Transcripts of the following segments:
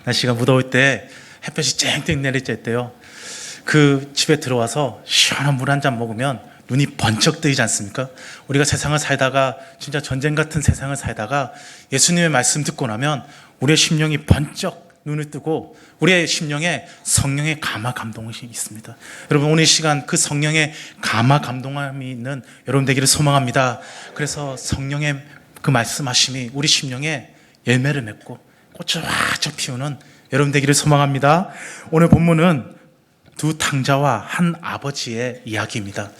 날씨가 무더울 때 햇볕이 쨍쨍 내릴 때요. 그 집에 들어와서 시원한 물 한 잔 먹으면 눈이 번쩍 뜨이지 않습니까? 우리가 세상을 살다가 진짜 전쟁 같은 세상을 살다가 예수님의 말씀 듣고 나면 우리의 심령이 번쩍 눈을 뜨고 우리의 심령에 성령의 감화 감동이 있습니다. 여러분, 오늘 이 시간 그 성령의 감화 감동함이 있는 여러분 되기를 소망합니다. 그래서 성령의 그 말씀하심이 우리 심령에 열매를 맺고 꽃을 활짝 피우는 여러분 되기를 소망합니다. 오늘 본문은 두 탕자와 한 아버지의 이야기입니다.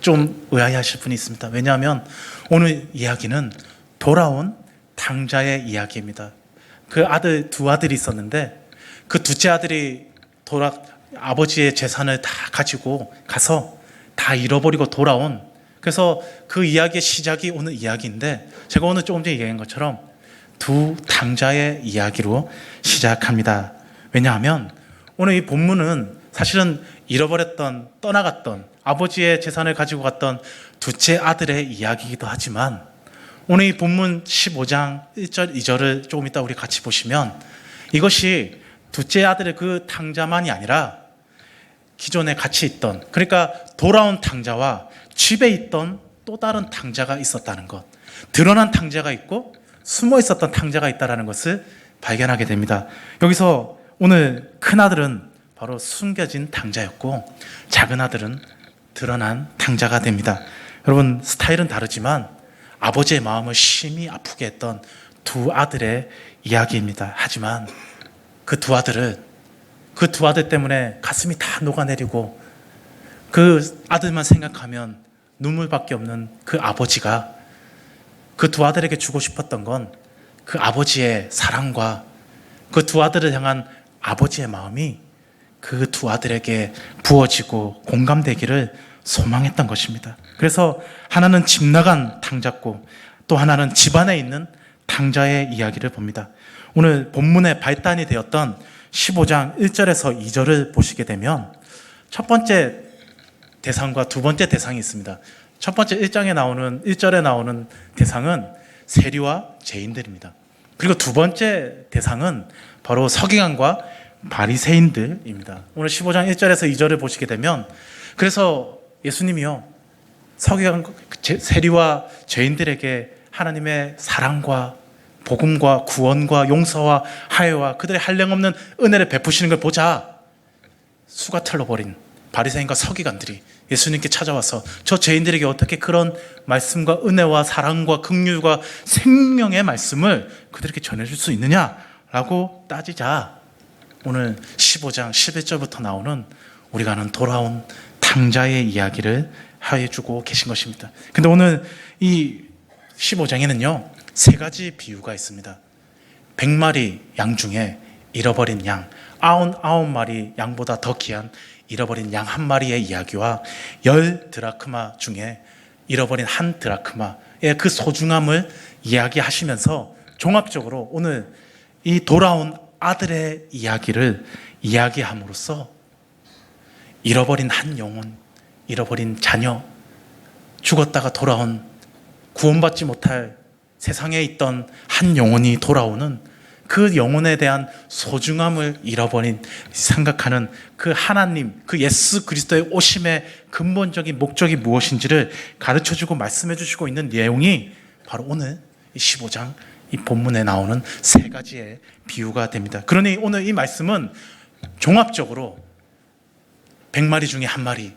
좀 의아해하실 분이 있습니다. 왜냐하면 오늘 이야기는 돌아온 탕자의 이야기입니다. 두 아들이 있었는데 그 둘째 아들이 아버지의 재산을 다 가지고 가서 다 잃어버리고 돌아온, 그래서 그 이야기의 시작이 오늘 이야기인데, 제가 오늘 조금 전에 얘기한 것처럼 두 탕자의 이야기로 시작합니다. 왜냐하면 오늘 이 본문은 사실은 잃어버렸던, 떠나갔던, 아버지의 재산을 가지고 갔던 둘째 아들의 이야기이기도 하지만, 오늘 이 본문 15장 1절 2절을 조금 이따 우리 같이 보시면 이것이 둘째 아들의 그 탕자만이 아니라 기존에 같이 있던, 그러니까 돌아온 탕자와 집에 있던 또 다른 탕자가 있었다는 것, 드러난 탕자가 있고 숨어 있었던 탕자가 있다는 것을 발견하게 됩니다. 여기서 오늘 큰 아들은 바로 숨겨진 탕자였고 작은 아들은 드러난 탕자가 됩니다. 여러분, 스타일은 다르지만 아버지의 마음을 심히 아프게 했던 두 아들의 이야기입니다. 하지만 그 두 아들 때문에 가슴이 다 녹아내리고 그 아들만 생각하면 눈물밖에 없는 그 아버지가 그 두 아들에게 주고 싶었던 건 그 아버지의 사랑과 그 두 아들을 향한 아버지의 마음이 그 두 아들에게 부어지고 공감되기를 소망했던 것입니다. 그래서 하나는 집 나간 탕자고 또 하나는 집안에 있는 탕자의 이야기를 봅니다. 오늘 본문의 발단이 되었던 15장 1절에서 2절을 보시게 되면 첫 번째 대상과 두 번째 대상이 있습니다. 첫 번째 1절에 나오는 대상은 세리와 죄인들입니다. 그리고 두 번째 대상은 바로 서기관과 바리새인들입니다. 오늘 15장 1절에서 2절을 보시게 되면, 그래서 예수님이요, 서기관, 세리와 죄인들에게 하나님의 사랑과 복음과 구원과 용서와 화해와 그들의 한량없는 은혜를 베푸시는 걸 보자 수가 틀어버린 바리새인과 서기관들이 예수님께 찾아와서 저 죄인들에게 어떻게 그런 말씀과 은혜와 사랑과 긍휼과 생명의 말씀을 그들에게 전해줄 수 있느냐라고 따지자 오늘 15장 11절부터 나오는 우리가 아는 돌아온 탕자의 이야기를 해주고 계신 것입니다. 근데 오늘 이 15장에는요, 세 가지 비유가 있습니다. 100마리 양 중에 잃어버린 양, 99마리 양보다 더 귀한 잃어버린 양 한 마리의 이야기와 10드라크마 중에 잃어버린 한 드라크마의 그 소중함을 이야기하시면서 종합적으로 오늘 이 돌아온 아들의 이야기를 이야기함으로써 잃어버린 한 영혼, 잃어버린 자녀, 죽었다가 돌아온, 구원받지 못할 세상에 있던 한 영혼이 돌아오는 그 영혼에 대한 소중함을 잃어버린, 생각하는 그 하나님, 그 예수 그리스도의 오심의 근본적인 목적이 무엇인지를 가르쳐주고 말씀해주시고 있는 내용이 바로 오늘 이 15장 이 본문에 나오는 세 가지의 비유가 됩니다. 그러니 오늘 이 말씀은 종합적으로 100마리 중에 한 마리,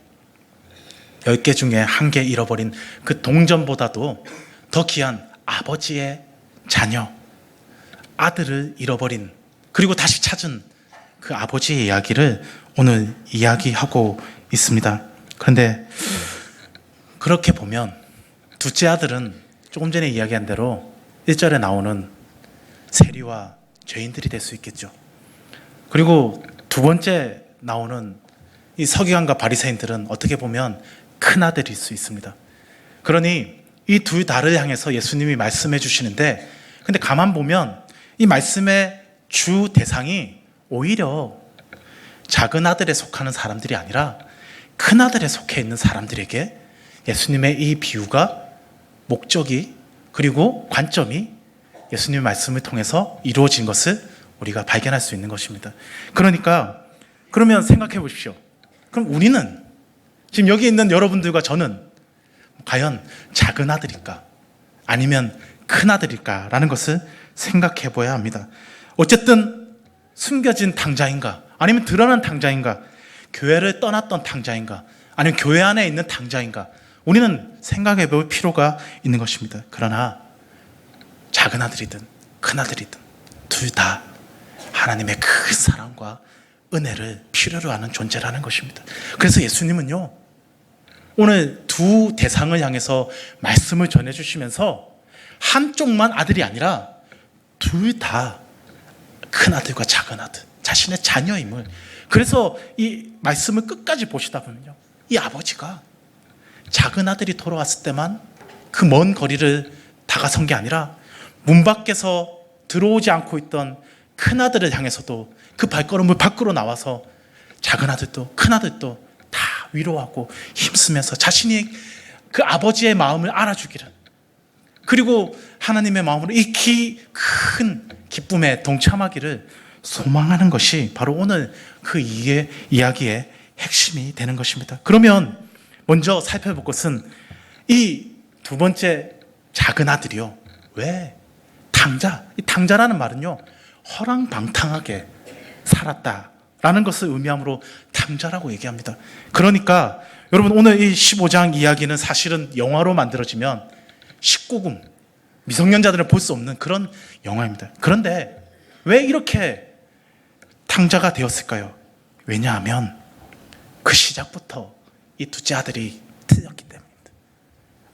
10개 중에 한 개 잃어버린 그 동전보다도 더 귀한 아버지의 자녀, 아들을 잃어버린 그리고 다시 찾은 그 아버지의 이야기를 오늘 이야기하고 있습니다. 그런데 그렇게 보면 둘째 아들은 조금 전에 이야기한 대로 1절에 나오는 세리와 죄인들이 될 수 있겠죠. 그리고 두 번째 나오는 이 서기관과 바리새인들은 어떻게 보면 큰 아들일 수 있습니다. 그러니 이 두 달을 향해서 예수님이 말씀해 주시는데, 근데 가만 보면 이 말씀의 주 대상이 오히려 작은 아들에 속하는 사람들이 아니라 큰 아들에 속해 있는 사람들에게 예수님의 이 비유가 목적이 그리고 관점이 예수님의 말씀을 통해서 이루어진 것을 우리가 발견할 수 있는 것입니다. 그러니까 그러면 생각해 보십시오. 그럼 우리는 지금 여기 있는 여러분들과 저는 과연 작은 아들일까 아니면 큰 아들일까라는 것을 생각해 보아야 합니다. 어쨌든 숨겨진 당자인가 아니면 드러난 당자인가, 교회를 떠났던 당자인가 아니면 교회 안에 있는 당자인가, 우리는 생각해 볼 필요가 있는 것입니다. 그러나 작은 아들이든 큰 아들이든 둘 다 하나님의 그 사랑과 은혜를 필요로 하는 존재라는 것입니다. 그래서 예수님은요, 오늘 두 대상을 향해서 말씀을 전해주시면서 한쪽만 아들이 아니라 둘 다 큰 아들과 작은 아들, 자신의 자녀임을, 그래서 이 말씀을 끝까지 보시다 보면요, 이 아버지가 작은 아들이 돌아왔을 때만 그 먼 거리를 다가선 게 아니라 문 밖에서 들어오지 않고 있던 큰 아들을 향해서도 그 발걸음을 밖으로 나와서 작은 아들도 큰 아들도 다 위로하고 힘쓰면서 자신이 그 아버지의 마음을 알아주기를, 그리고 하나님의 마음으로 이 큰 기쁨에 동참하기를 소망하는 것이 바로 오늘 그 이야기의 핵심이 되는 것입니다. 그러면 먼저 살펴볼 것은 이 두 번째 작은 아들이요, 왜 이 당자라는 말은요, 허랑방탕하게 살았다라는 것을 의미하므로 당자라고 얘기합니다. 그러니까 여러분, 오늘 이 15장 이야기는 사실은 영화로 만들어지면 19금 미성년자들은 볼 수 없는 그런 영화입니다. 그런데 왜 이렇게 당자가 되었을까요? 왜냐하면 그 시작부터 이 둘째 아들이 틀렸기 때문입니다.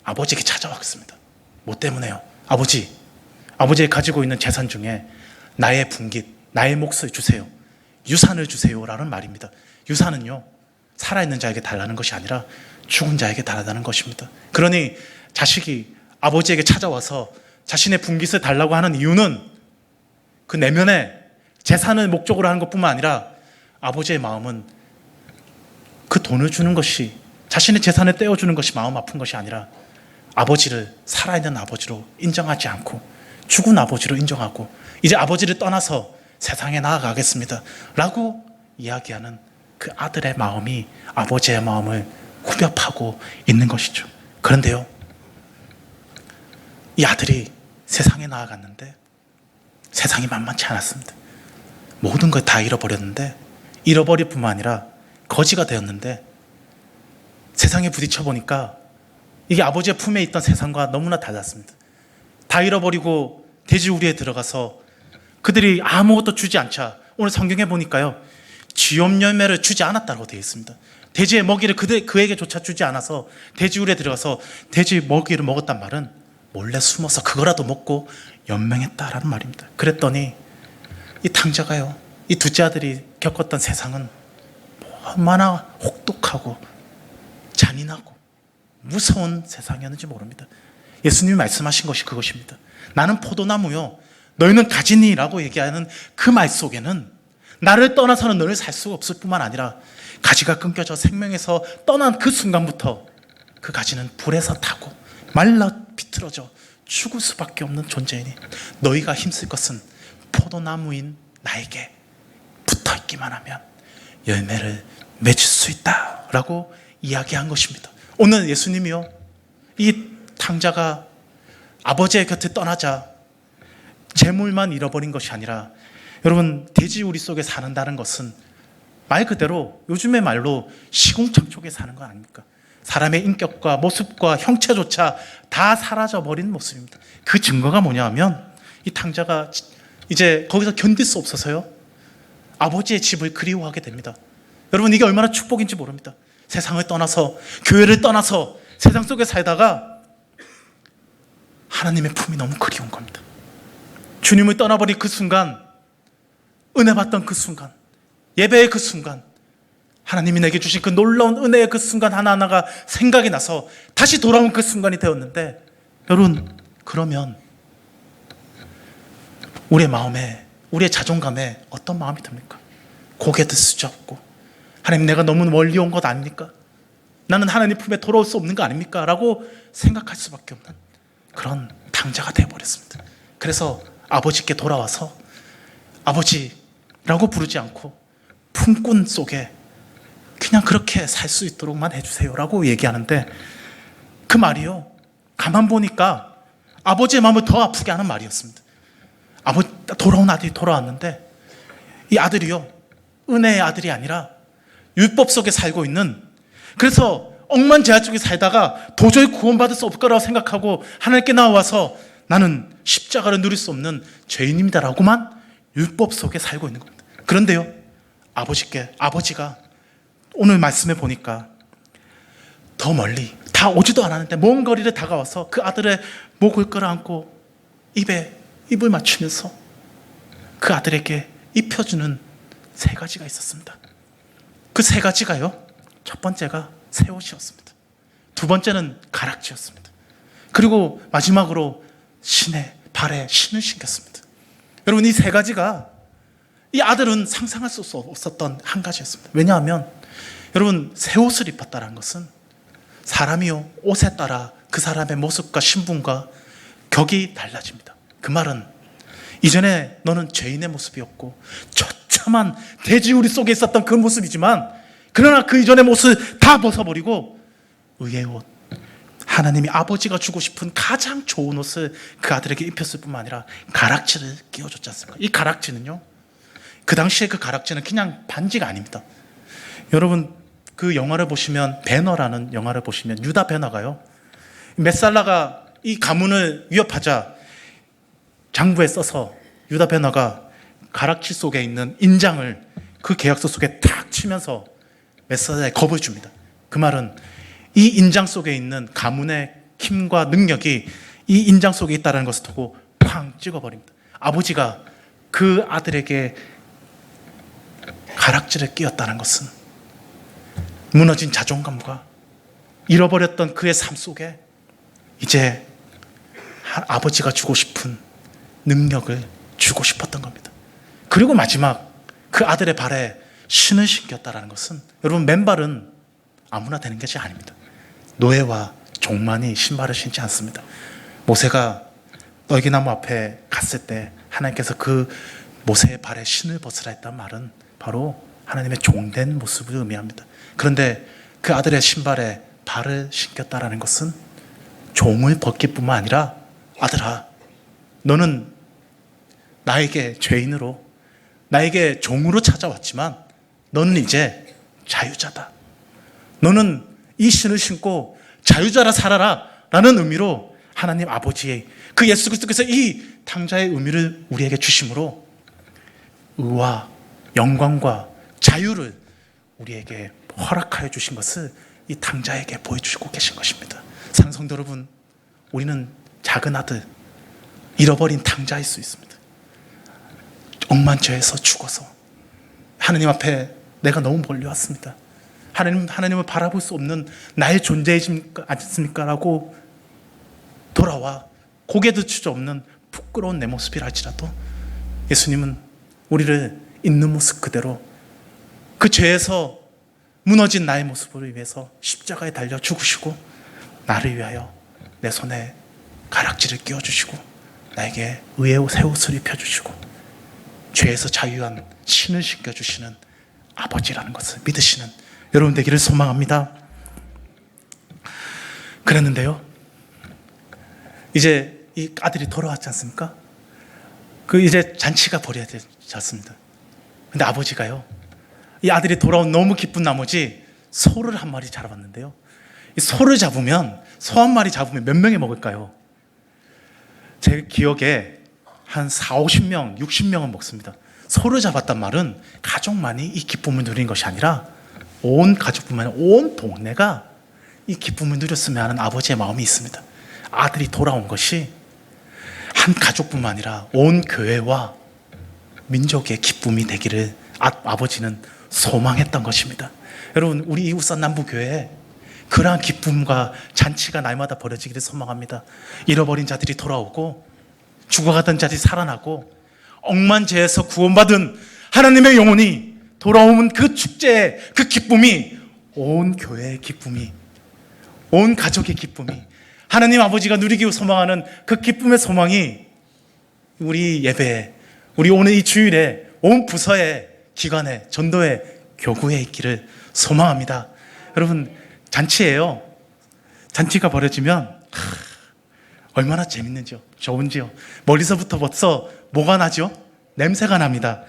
아버지에게 찾아왔습니다. 뭐 때문에요? 아버지가 가지고 있는 재산 중에 나의 분깃, 나의 몫을 주세요, 유산을 주세요라는 말입니다. 유산은요, 살아있는 자에게 달라는 것이 아니라 죽은 자에게 달라는 것입니다. 그러니 자식이 아버지에게 찾아와서 자신의 분깃을 달라고 하는 이유는 그 내면에 재산을 목적으로 하는 것뿐만 아니라 아버지의 마음은 그 돈을 주는 것이, 자신의 재산을 떼어주는 것이 마음 아픈 것이 아니라 아버지를 살아있는 아버지로 인정하지 않고 죽은 아버지로 인정하고 이제 아버지를 떠나서 세상에 나아가겠습니다 라고 이야기하는 그 아들의 마음이 아버지의 마음을 후벼파고 있는 것이죠. 그런데요, 이 아들이 세상에 나아갔는데 세상이 만만치 않았습니다. 모든 걸 다 잃어버렸는데, 잃어버릴 뿐만 아니라 거지가 되었는데, 세상에 부딪혀 보니까 이게 아버지의 품에 있던 세상과 너무나 달랐습니다. 다 잃어버리고 돼지우리에 들어가서 그들이 아무것도 주지 않자, 오늘 성경에 보니까요, 쥐염 열매를 주지 않았다고 되어 있습니다. 돼지의 먹이를 그에게조차 주지 않아서 돼지우리에 들어가서 돼지 먹이를 먹었단 말은 몰래 숨어서 그거라도 먹고 연명했다라는 말입니다. 그랬더니 이 당자가요, 이 둘째 아들이 겪었던 세상은 얼마나 혹독하고 잔인하고 무서운 세상이었는지 모릅니다. 예수님이 말씀하신 것이 그것입니다. 나는 포도나무요, 너희는 가지니라고 얘기하는 그 말 속에는 나를 떠나서는 너를 살 수가 없을 뿐만 아니라 가지가 끊겨져 생명에서 떠난 그 순간부터 그 가지는 불에서 타고 말라 비틀어져 죽을 수밖에 없는 존재이니 너희가 힘쓸 것은 포도나무인 나에게 붙어있기만 하면 열매를 맺을 수 있다라고 이야기한 것입니다. 오늘 예수님이요, 이 탕자가 아버지의 곁에 떠나자 재물만 잃어버린 것이 아니라, 여러분, 돼지우리 속에 사는다는 것은 말 그대로 요즘의 말로 시궁창 속에 사는 거 아닙니까? 사람의 인격과 모습과 형체조차 다 사라져버린 모습입니다. 그 증거가 뭐냐 하면 이 탕자가 이제 거기서 견딜 수 없어서요, 아버지의 집을 그리워하게 됩니다. 여러분, 이게 얼마나 축복인지 모릅니다. 세상을 떠나서, 교회를 떠나서 세상 속에 살다가 하나님의 품이 너무 그리운 겁니다. 주님을 떠나버린 그 순간, 은혜 받던 그 순간, 예배의 그 순간, 하나님이 내게 주신 그 놀라운 은혜의 그 순간 하나하나가 생각이 나서 다시 돌아온 그 순간이 되었는데, 여러분, 그러면 우리의 마음에, 우리의 자존감에 어떤 마음이 듭니까? 고개 들 수도 없고, 하나님, 내가 너무 멀리 온 것 아닙니까? 나는 하나님 품에 돌아올 수 없는 거 아닙니까? 라고 생각할 수밖에 없는 그런 당자가 되어버렸습니다. 그래서 아버지께 돌아와서 아버지라고 부르지 않고 품꾼 속에 그냥 그렇게 살 수 있도록만 해주세요라고 얘기하는데, 그 말이요, 가만 보니까 아버지의 마음을 더 아프게 하는 말이었습니다. 돌아온 아들이 돌아왔는데, 이 아들이요, 은혜의 아들이 아니라 율법 속에 살고 있는, 그래서 억만제한 쪽에 살다가 도저히 구원받을 수 없을 거라고 생각하고 하나님께 나와서 나는 십자가를 누릴 수 없는 죄인입니다라고만 율법 속에 살고 있는 겁니다. 그런데요, 아버지가 오늘 말씀해 보니까 더 멀리, 다 오지도 않았는데 먼 거리를 다가와서 그 아들의 목을 끌어안고 입에 입을 맞추면서 그 아들에게 입혀주는 세 가지가 있었습니다. 그 세 가지가요, 첫 번째가 새 옷이었습니다. 두 번째는 가락지였습니다. 그리고 마지막으로 발에 신을 신겼습니다. 여러분, 이 세 가지가 이 아들은 상상할 수 없었던 한 가지였습니다. 왜냐하면 여러분, 새 옷을 입었다는 것은 사람이요, 옷에 따라 그 사람의 모습과 신분과 격이 달라집니다. 그 말은 이전에 너는 죄인의 모습이었고 처참한 돼지우리 속에 있었던 그 모습이지만, 그러나 그 이전의 모습을 다 벗어버리고 의의 옷, 하나님이 아버지가 주고 싶은 가장 좋은 옷을 그 아들에게 입혔을 뿐만 아니라 가락지를 끼워줬지 않습니까? 이 가락지는요, 그 당시에 그 가락지는 그냥 반지가 아닙니다. 여러분, 그 영화를 보시면, 베너라는 영화를 보시면 유다 베너가요, 메살라가 이 가문을 위협하자 장부에 써서 유다 베너가 가락지 속에 있는 인장을 그 계약서 속에 탁 치면서 메살라에 겁을 줍니다. 그 말은 이 인장 속에 있는 가문의 힘과 능력이 이 인장 속에 있다는 것을 두고 팡 찍어버립니다. 아버지가 그 아들에게 가락지를 끼웠다는 것은 무너진 자존감과 잃어버렸던 그의 삶 속에 이제 아버지가 주고 싶은 능력을 주고 싶었던 겁니다. 그리고 마지막, 그 아들의 발에 신을 신겼다는 것은, 여러분, 맨발은 아무나 되는 것이 아닙니다. 노예와 종만이 신발을 신지 않습니다. 모세가 떨기나무 앞에 갔을 때 하나님께서 그 모세의 발에 신을 벗으라 했단 말은 바로 하나님의 종된 모습을 의미합니다. 그런데 그 아들의 신발에 발을 신겼다라는 것은 종을 벗길 뿐만 아니라, 아들아, 너는 나에게 죄인으로, 나에게 종으로 찾아왔지만 너는 이제 자유자다. 너는 이 신을 신고 자유자라 살아라 라는 의미로 하나님 아버지의 그 예수 그리스도께서 이 탕자의 의미를 우리에게 주심으로 의와 영광과 자유를 우리에게 허락하여 주신 것을 이 탕자에게 보여주시고 계신 것입니다. 사랑성도 여러분, 우리는 작은 아들, 잃어버린 탕자일 수 있습니다. 억만 죄에서 죽어서 하나님 앞에 내가 너무 멀리 왔습니다. 하나님을 바라볼 수 없는 나의 존재이지 않습니까? 라고 돌아와 고개도 주저 없는 부끄러운 내 모습이라 할지라도 예수님은 우리를 있는 모습 그대로 그 죄에서 무너진 나의 모습을 위해서 십자가에 달려 죽으시고 나를 위하여 내 손에 가락지를 끼워주시고 나에게 의의 새 옷을 입혀주시고 죄에서 자유한 신을 신겨주시는 아버지라는 것을 믿으시는 여러분 되기를 소망합니다. 그랬는데요, 이제 이 아들이 돌아왔지 않습니까? 이제 잔치가 벌어지지 않습니다. 근데 아버지가요, 이 아들이 돌아온 너무 기쁜 나머지 소를 한 마리 잡아봤는데요, 이 소를 잡으면, 소 한 마리 잡으면 몇 명이 먹을까요? 제 기억에 한 40~50명, 60명은 먹습니다. 소를 잡았단 말은 가족만이 이 기쁨을 누린 것이 아니라 온 가족뿐만 아니라 온 동네가 이 기쁨을 누렸으면 하는 아버지의 마음이 있습니다. 아들이 돌아온 것이 한 가족뿐만 아니라 온 교회와 민족의 기쁨이 되기를 아버지는 소망했던 것입니다. 여러분, 우리 이웃산 남부교회에 그러한 기쁨과 잔치가 날마다 벌어지기를 소망합니다. 잃어버린 자들이 돌아오고 죽어가던 자들이 살아나고 억만죄에서 구원받은 하나님의 영혼이 돌아오는 그 축제의 그 기쁨이 온 교회의 기쁨이, 온 가족의 기쁨이, 하나님 아버지가 누리기 소망하는 그 기쁨의 소망이 우리 예배에, 우리 오늘 이 주일에 온 부서에, 기관에, 전도에, 교구에 있기를 소망합니다. 여러분, 잔치예요. 잔치가 벌어지면 얼마나 재밌는지요, 좋은지요. 멀리서부터 벌써 뭐가 나죠? 냄새가 납니다.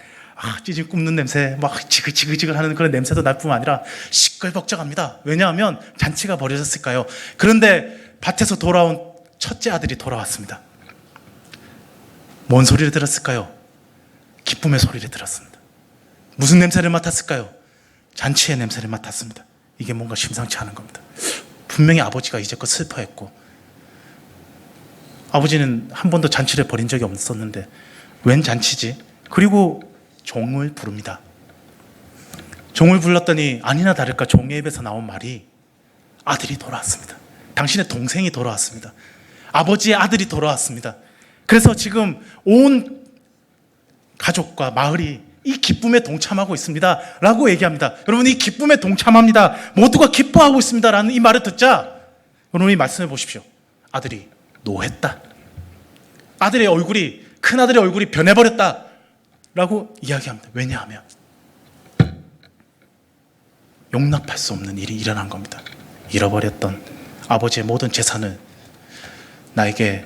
찌질 굽는 냄새, 막 지글지글 하는 그런 냄새도 날 뿐만 아니라 시끌벅적합니다. 왜냐하면 잔치가 벌어졌을까요? 그런데 밭에서 돌아온 첫째 아들이 돌아왔습니다. 뭔 소리를 들었을까요? 기쁨의 소리를 들었습니다. 무슨 냄새를 맡았을까요? 잔치의 냄새를 맡았습니다. 이게 뭔가 심상치 않은 겁니다. 분명히 아버지가 이제껏 슬퍼했고, 아버지는 한 번도 잔치를 벌인 적이 없었는데 웬 잔치지? 그리고 종을 부릅니다. 종을 불렀더니 아니나 다를까 종의 입에서 나온 말이 아들이 돌아왔습니다. 당신의 동생이 돌아왔습니다. 아버지의 아들이 돌아왔습니다. 그래서 지금 온 가족과 마을이 이 기쁨에 동참하고 있습니다 라고 얘기합니다. 여러분, 이 기쁨에 동참합니다, 모두가 기뻐하고 있습니다 라는 이 말을 듣자 여러분, 이 말씀해 보십시오. 아들이 노했다, 아들의 얼굴이, 큰아들의 얼굴이 변해버렸다 라고 이야기합니다. 왜냐하면 용납할 수 없는 일이 일어난 겁니다. 잃어버렸던 아버지의 모든 재산을 나에게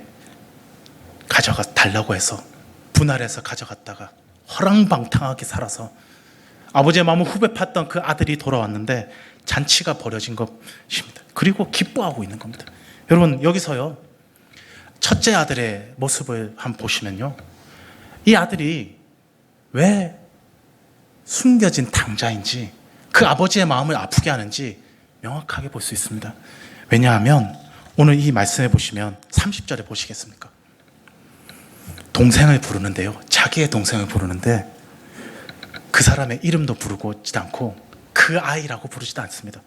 가져가 달라고 해서 분할해서 가져갔다가 허랑방탕하게 살아서 아버지의 마음을 후배 팠던 그 아들이 돌아왔는데 잔치가 벌어진 것입니다. 그리고 기뻐하고 있는 겁니다. 여러분, 여기서요, 첫째 아들의 모습을 한번 보시면요, 이 아들이 왜 숨겨진 당자인지, 그 아버지의 마음을 아프게 하는지 명확하게 볼 수 있습니다. 왜냐하면 오늘 이 말씀해 보시면 30절에 보시겠습니까? 동생을 부르는데요, 자기의 동생을 부르는데 그 사람의 이름도 부르지 않고 그 아이라고 부르지도 않습니다.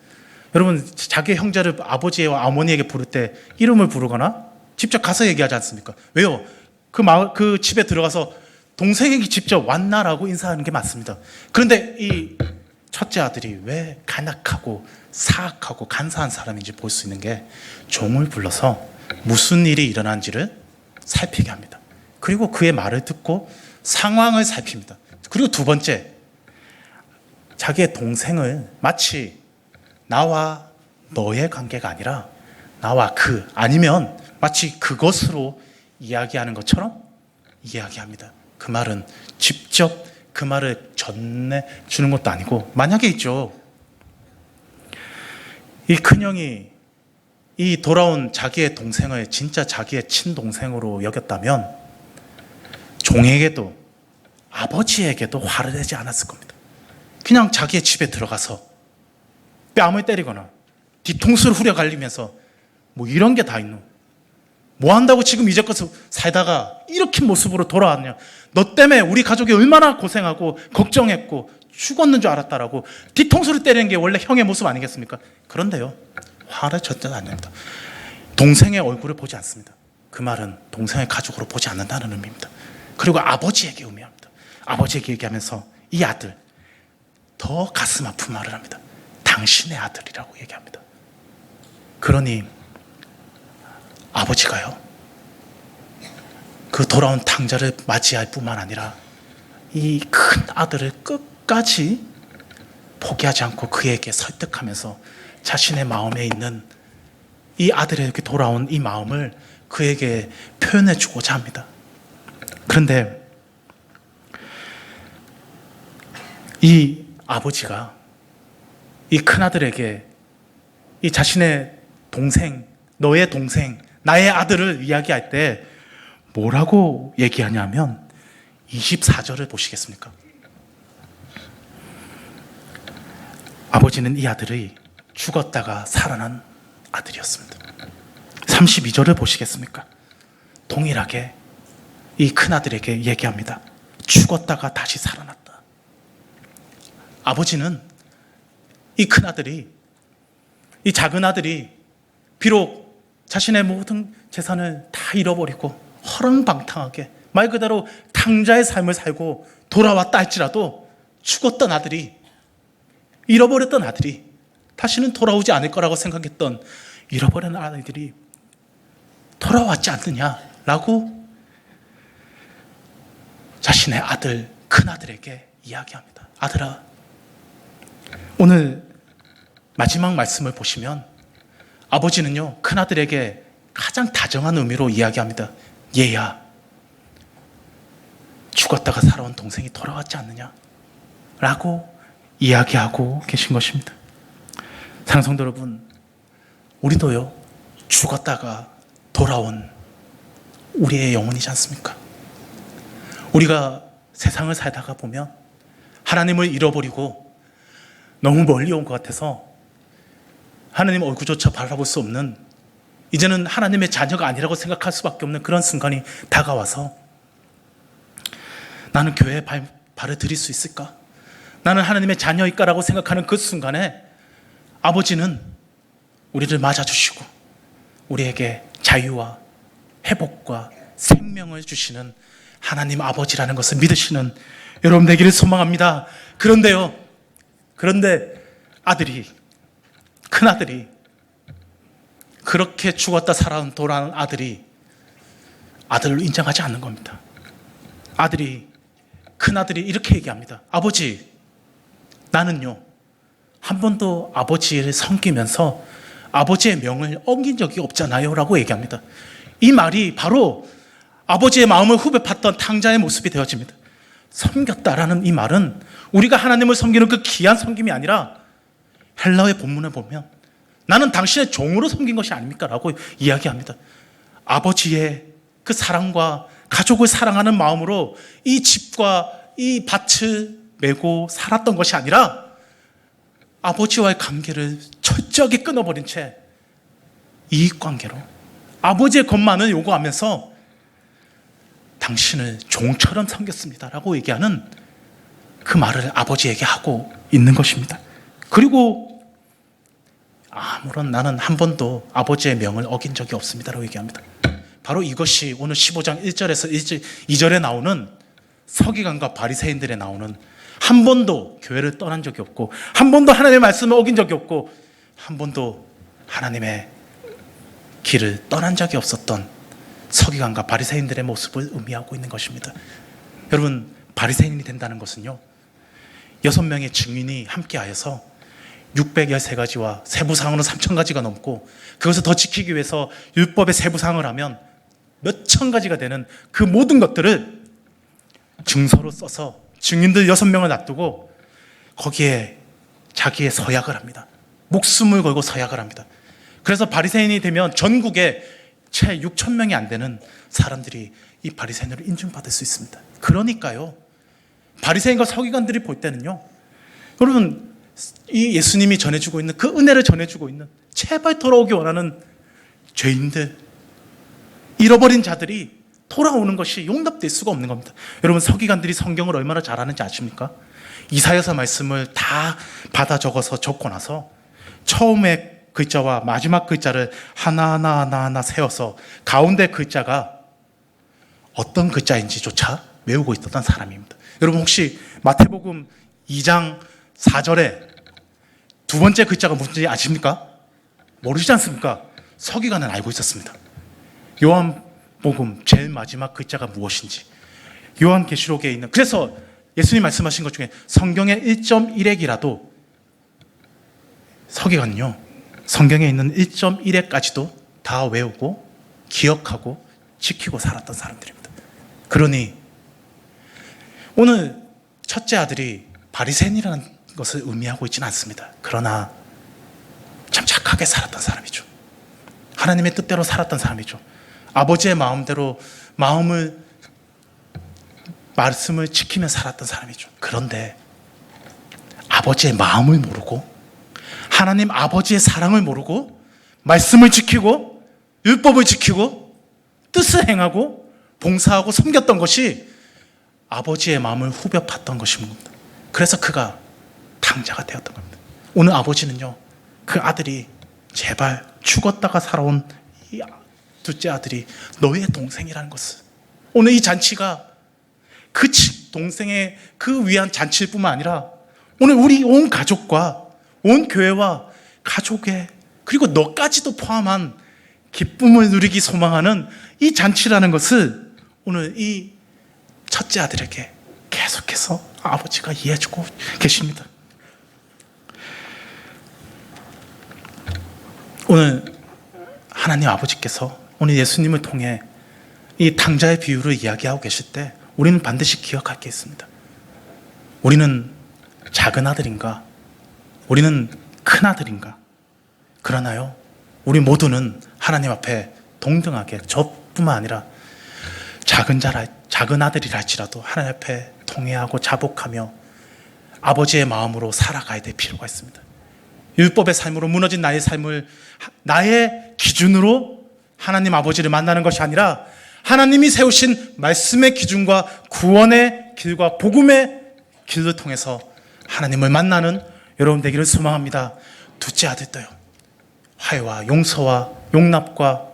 여러분, 자기의 형제를 아버지와 어머니에게 부를 때 이름을 부르거나 직접 가서 얘기하지 않습니까? 왜요? 그 집에 들어가서 동생에게 직접 왔나라고 인사하는 게 맞습니다. 그런데 이 첫째 아들이 왜 간악하고 사악하고 간사한 사람인지 볼 수 있는 게 종을 불러서 무슨 일이 일어난지를 살피게 합니다. 그리고 그의 말을 듣고 상황을 살핍니다. 그리고 두 번째, 자기의 동생을 마치 나와 너의 관계가 아니라 나와 그, 아니면 마치 그것으로 이야기하는 것처럼 이야기합니다. 그 말은 직접 그 말을 전해주는 것도 아니고, 만약에 있죠, 이 큰형이 이 돌아온 자기의 동생을 진짜 자기의 친동생으로 여겼다면 종에게도 아버지에게도 화를 내지 않았을 겁니다. 그냥 자기의 집에 들어가서 뺨을 때리거나 뒤통수를 후려갈리면서 뭐 이런 게 다 있노, 뭐 한다고 지금 이제껏 살다가 이렇게 모습으로 돌아왔냐, 너 때문에 우리 가족이 얼마나 고생하고 걱정했고 죽었는 줄 알았다라고 뒤통수를 때리는 게 원래 형의 모습 아니겠습니까? 그런데요, 화를 절대 안 냅니다. 동생의 얼굴을 보지 않습니다. 그 말은 동생의 가족으로 보지 않는다는 의미입니다. 그리고 아버지에게 의미합니다. 아버지에게 얘기하면서 이 아들, 더 가슴 아픈 말을 합니다. 당신의 아들이라고 얘기합니다. 그러니 아버지가요, 그 돌아온 탕자를 맞이할 뿐만 아니라 이 큰 아들을 끝까지 포기하지 않고 그에게 설득하면서 자신의 마음에 있는 이 아들에게 돌아온 이 마음을 그에게 표현해 주고자 합니다. 그런데 이 아버지가 이 큰아들에게 이 자신의 동생, 너의 동생, 나의 아들을 이야기할 때 뭐라고 얘기하냐면 24절을 보시겠습니까? 아버지는 이 아들이 죽었다가 살아난 아들이었습니다. 32절을 보시겠습니까? 동일하게 이 큰아들에게 얘기합니다. 죽었다가 다시 살아났다. 아버지는 이 큰아들이, 이 작은 아들이 비록 자신의 모든 재산을 다 잃어버리고 허랑방탕하게 말 그대로 탕자의 삶을 살고 돌아왔다 할지라도 죽었던 아들이, 잃어버렸던 아들이, 다시는 돌아오지 않을 거라고 생각했던 잃어버린 아이들이 돌아왔지 않느냐라고 자신의 아들, 큰아들에게 이야기합니다. 아들아, 오늘 마지막 말씀을 보시면 아버지는요, 큰아들에게 가장 다정한 의미로 이야기합니다. 얘야, 죽었다가 살아온 동생이 돌아왔지 않느냐? 라고 이야기하고 계신 것입니다. 사랑하는 성도 여러분, 우리도요, 죽었다가 돌아온 우리의 영혼이지 않습니까? 우리가 세상을 살다가 보면 하나님을 잃어버리고 너무 멀리 온 것 같아서 하나님 얼굴조차 바라볼 수 없는, 이제는 하나님의 자녀가 아니라고 생각할 수밖에 없는 그런 순간이 다가와서 나는 교회에 발을 들일 수 있을까? 나는 하나님의 자녀일까라고 생각하는 그 순간에 아버지는 우리를 맞아주시고 우리에게 자유와 회복과 생명을 주시는 하나님 아버지라는 것을 믿으시는 여러분 되기를 소망합니다. 그런데 아들이, 큰아들이, 그렇게 죽었다 살아온 돌아온 아들이 아들을 인정하지 않는 겁니다. 큰아들이 이렇게 얘기합니다. 아버지, 나는요, 한 번도 아버지를 섬기면서 아버지의 명을 어긴 적이 없잖아요 라고 얘기합니다. 이 말이 바로 아버지의 마음을 후벼 팠던 탕자의 모습이 되어집니다. 섬겼다라는 이 말은 우리가 하나님을 섬기는 그 귀한 섬김이 아니라 헬라어의 본문을 보면 나는 당신의 종으로 섬긴 것이 아닙니까? 라고 이야기합니다. 아버지의 그 사랑과 가족을 사랑하는 마음으로 이 집과 이 밭을 메고 살았던 것이 아니라 아버지와의 관계를 철저하게 끊어버린 채 이익관계로 아버지의 것만을 요구하면서 당신을 종처럼 섬겼습니다 라고 얘기하는 그 말을 아버지에게 하고 있는 것입니다. 그리고 아무런 나는 한 번도 아버지의 명을 어긴 적이 없습니다 라고 얘기합니다. 바로 이것이 오늘 15장 1절에서 2절에 나오는 서기관과 바리새인들에 나오는, 한 번도 교회를 떠난 적이 없고 한 번도 하나님의 말씀을 어긴 적이 없고 한 번도 하나님의 길을 떠난 적이 없었던 서기관과 바리새인들의 모습을 의미하고 있는 것입니다. 여러분, 바리새인이 된다는 것은요, 6명의 증인이 함께하여서 613가지와 세부사항으로 3000가지가 넘고 그것을 더 지키기 위해서 율법의 세부사항을 하면 몇천 가지가 되는 그 모든 것들을 증서로 써서 증인들 6명을 놔두고 거기에 자기의 서약을 합니다. 목숨을 걸고 서약을 합니다. 그래서 바리새인이 되면 전국에 채 6,000명이 안 되는 사람들이 이 바리새인으로 인정받을 수 있습니다. 그러니까요, 바리새인과 서기관들이 볼 때는요, 여러분, 이 예수님이 전해주고 있는 그 은혜를 전해주고 있는, 제발 돌아오기 원하는 죄인들, 잃어버린 자들이 돌아오는 것이 용납될 수가 없는 겁니다. 여러분, 서기관들이 성경을 얼마나 잘 아는지 아십니까? 이사야서 말씀을 다 받아 적고 나서 처음에 글자와 마지막 글자를 하나하나 세워서 가운데 글자가 어떤 글자인지조차 외우고 있었던 사람입니다. 여러분, 혹시 마태복음 2장 4절에 두 번째 글자가 무슨지 아십니까? 모르시지 않습니까? 서기관은 알고 있었습니다. 요한복음 제일 마지막 글자가 무엇인지, 요한계시록에 있는, 그래서 예수님 말씀하신 것 중에 성경의 1.1핵이라도 서기관은요, 성경에 있는 1.1핵까지도 다 외우고 기억하고 지키고 살았던 사람들입니다. 그러니 오늘 첫째 아들이 바리새인이라는 것을 의미하고 있지는 않습니다. 그러나 참 착하게 살았던 사람이죠. 하나님의 뜻대로 살았던 사람이죠. 아버지의 마음대로 말씀을 지키며 살았던 사람이죠. 그런데 아버지의 마음을 모르고, 하나님 아버지의 사랑을 모르고, 말씀을 지키고 율법을 지키고 뜻을 행하고 봉사하고 섬겼던 것이 아버지의 마음을 후벼 팠던 것입니다. 그래서 그가 탕자가 되었던 겁니다. 오늘 아버지는요, 그 아들이 제발 죽었다가 살아온 이 둘째 아들이 너의 동생이라는 것을, 오늘 이 잔치가 그 동생의 그 위한 잔치일 뿐만 아니라 오늘 우리 온 가족과 온 교회와 가족의, 그리고 너까지도 포함한 기쁨을 누리기 소망하는 이 잔치라는 것을 오늘 이 첫째 아들에게 계속해서 아버지가 이해해주고 계십니다. 오늘 하나님 아버지께서 오늘 예수님을 통해 이 탕자의 비유를 이야기하고 계실 때 우리는 반드시 기억할 게 있습니다. 우리는 작은 아들인가? 우리는 큰 아들인가? 그러나요, 우리 모두는 하나님 앞에 동등하게, 저뿐만 아니라 작은 아들이라 할지라도 하나님 앞에 통회하고 자복하며 아버지의 마음으로 살아가야 될 필요가 있습니다. 율법의 삶으로 무너진 나의 삶을 나의 기준으로 하나님 아버지를 만나는 것이 아니라 하나님이 세우신 말씀의 기준과 구원의 길과 복음의 길을 통해서 하나님을 만나는 여러분 되기를 소망합니다. 둘째 아들도요, 화해와 용서와 용납과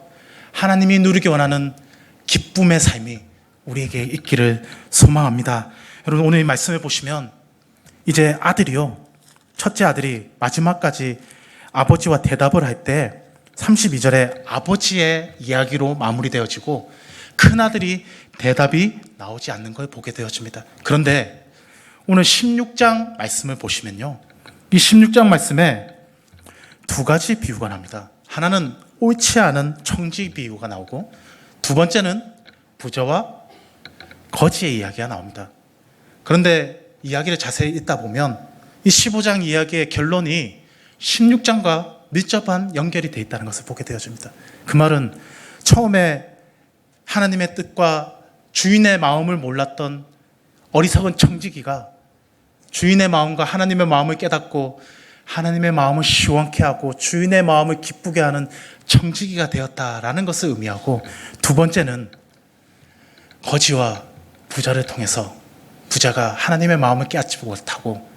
하나님이 누리기 원하는 기쁨의 삶이 우리에게 있기를 소망합니다. 여러분, 오늘 이 말씀을 보시면 이제 아들이요, 첫째 아들이 마지막까지 아버지와 대답을 할 때 32절에 아버지의 이야기로 마무리되어지고 큰 아들이 대답이 나오지 않는 걸 보게 되어집니다. 그런데 오늘 16장 말씀을 보시면요, 이 16장 말씀에 두 가지 비유가 납니다. 하나는 옳지 않은 청지 비유가 나오고 두 번째는 부자와 거지의 이야기가 나옵니다. 그런데 이야기를 자세히 읽다 보면 이 15장 이야기의 결론이 16장과 밀접한 연결이 되어 있다는 것을 보게 되어집니다. 그 말은 처음에 하나님의 뜻과 주인의 마음을 몰랐던 어리석은 청지기가 주인의 마음과 하나님의 마음을 깨닫고 하나님의 마음을 시원케 하고 주인의 마음을 기쁘게 하는 청지기가 되었다라는 것을 의미하고, 두 번째는 거지와 부자를 통해서 부자가 하나님의 마음을 깨닫지 못하고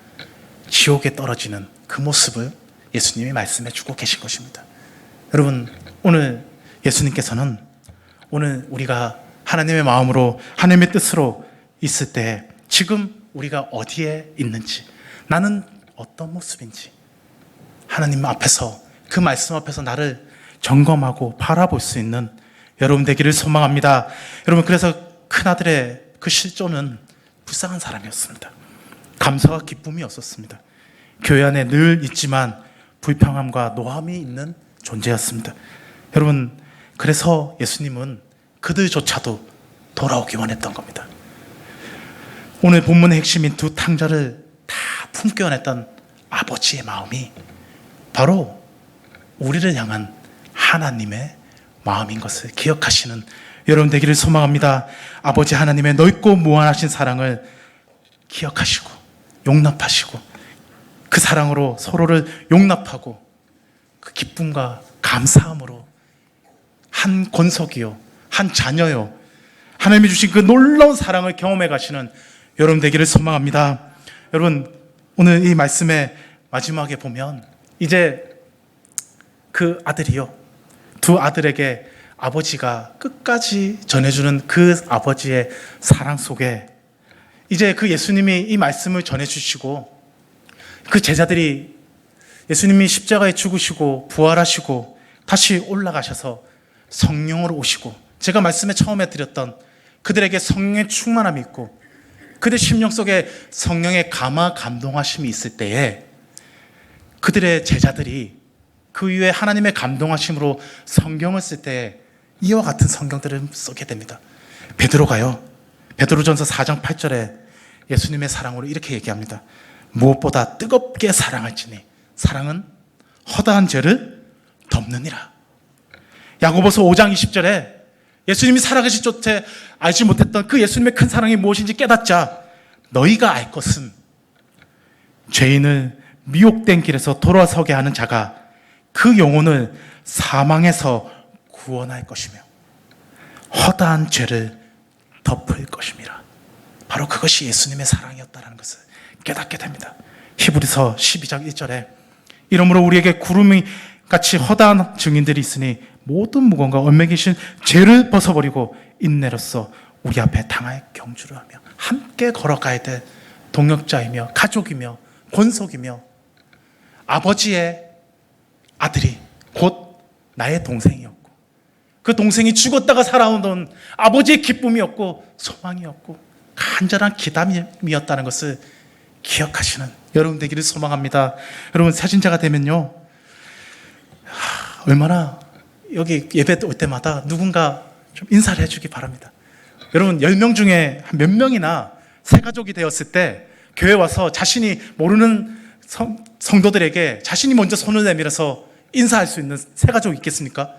지옥에 떨어지는 그 모습을 예수님이 말씀해 주고 계신 것입니다. 여러분, 오늘 예수님께서는 오늘 우리가 하나님의 마음으로 하나님의 뜻으로 있을 때 지금 우리가 어디에 있는지, 나는 어떤 모습인지 하나님 앞에서, 그 말씀 앞에서 나를 점검하고 바라볼 수 있는 여러분 되기를 소망합니다. 여러분, 그래서 큰아들의 그 실존은 불쌍한 사람이었습니다. 감사와 기쁨이 없었습니다. 교회 안에 늘 있지만 불평함과 노함이 있는 존재였습니다. 여러분, 그래서 예수님은 그들조차도 돌아오기 원했던 겁니다. 오늘 본문의 핵심인 두 탕자를 다 품게 원했던 아버지의 마음이 바로 우리를 향한 하나님의 마음인 것을 기억하시는 여러분 되기를 소망합니다. 아버지 하나님의 넓고 무한하신 사랑을 기억하시고 용납하시고 그 사랑으로 서로를 용납하고 그 기쁨과 감사함으로 한 권속이요, 한 자녀요, 하나님이 주신 그 놀라운 사랑을 경험해 가시는 여러분 되기를 소망합니다. 여러분, 오늘 이 말씀의 마지막에 보면 이제 그 아들이요, 두 아들에게 아버지가 끝까지 전해주는 그 아버지의 사랑 속에 이제 그 예수님이 이 말씀을 전해주시고 그 제자들이 예수님이 십자가에 죽으시고 부활하시고 다시 올라가셔서 성령으로 오시고, 제가 말씀에 처음에 드렸던 그들에게 성령의 충만함이 있고 그들 심령 속에 성령의 감화 감동하심이 있을 때에 그들의 제자들이 그 위에 하나님의 감동하심으로 성경을 쓸 때 이와 같은 성경들을 쓰게 됩니다. 베드로가요, 베드로전서 4장 8절에 예수님의 사랑으로 이렇게 얘기합니다. 무엇보다 뜨겁게 사랑할지니 사랑은 허다한 죄를 덮느니라. 야고보서 5장 20절에 예수님이 살아계실 쫓에 알지 못했던 그 예수님의 큰 사랑이 무엇인지 깨닫자 너희가 알 것은 죄인을 미혹된 길에서 돌아서게 하는 자가 그 영혼을 사망에서 구원할 것이며 허다한 죄를 덮을 것임이라. 바로 그것이 예수님의 사랑이었다는 것을 깨닫게 됩니다. 히브리서 12장 1절에 이러므로 우리에게 구름이 같이 허다한 증인들이 있으니 모든 무거움과 얽매이신 죄를 벗어버리고 인내로써 우리 앞에 당할 경주를 하며 함께 걸어가야 될 동역자이며 가족이며 권속이며 아버지의 아들이 곧 나의 동생이었고 그 동생이 죽었다가 살아오던 아버지의 기쁨이었고 소망이었고 간절한 기담이었다는 것을 기억하시는 여러분 되기를 소망합니다. 여러분 사진자가 되면요, 얼마나 여기 예배 올 때마다 누군가 좀 인사를 해주기 바랍니다. 여러분 10명 중에 한 몇 명이나 새가족이 되었을 때 교회 와서 자신이 모르는 성도들에게 자신이 먼저 손을 내밀어서 인사할 수 있는 새가족이 있겠습니까?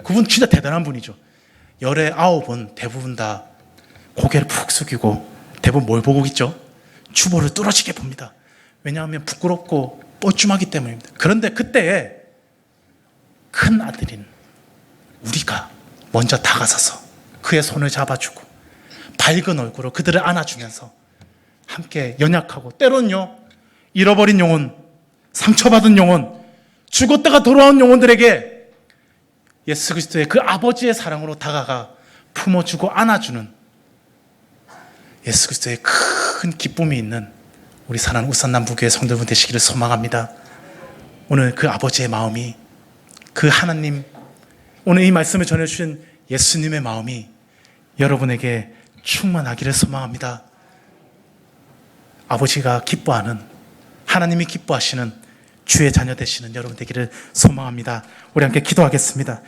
그분 진짜 대단한 분이죠. 열의 9은 대부분 다 고개를 푹 숙이고 대부분 뭘 보고 있죠? 주보를 뚫어지게 봅니다. 왜냐하면 부끄럽고 뻘쭘하기 때문입니다. 그런데 그때에 큰 아들인 우리가 먼저 다가서서 그의 손을 잡아주고 밝은 얼굴로 그들을 안아주면서 함께 연약하고 때로는요, 잃어버린 영혼, 상처받은 영혼, 죽었다가 돌아온 영혼들에게 예수 그리스도의 그 아버지의 사랑으로 다가가 품어주고 안아주는 예수 그리스도의 큰 기쁨이 있는 우리 사랑하는 울산남부교회 성도분 되시기를 소망합니다. 오늘 그 아버지의 마음이, 그 하나님, 오늘 이 말씀을 전해주신 예수님의 마음이 여러분에게 충만하기를 소망합니다. 아버지가 기뻐하는, 하나님이 기뻐하시는 주의 자녀 되시는 여러분 되기를 소망합니다. 우리 함께 기도하겠습니다.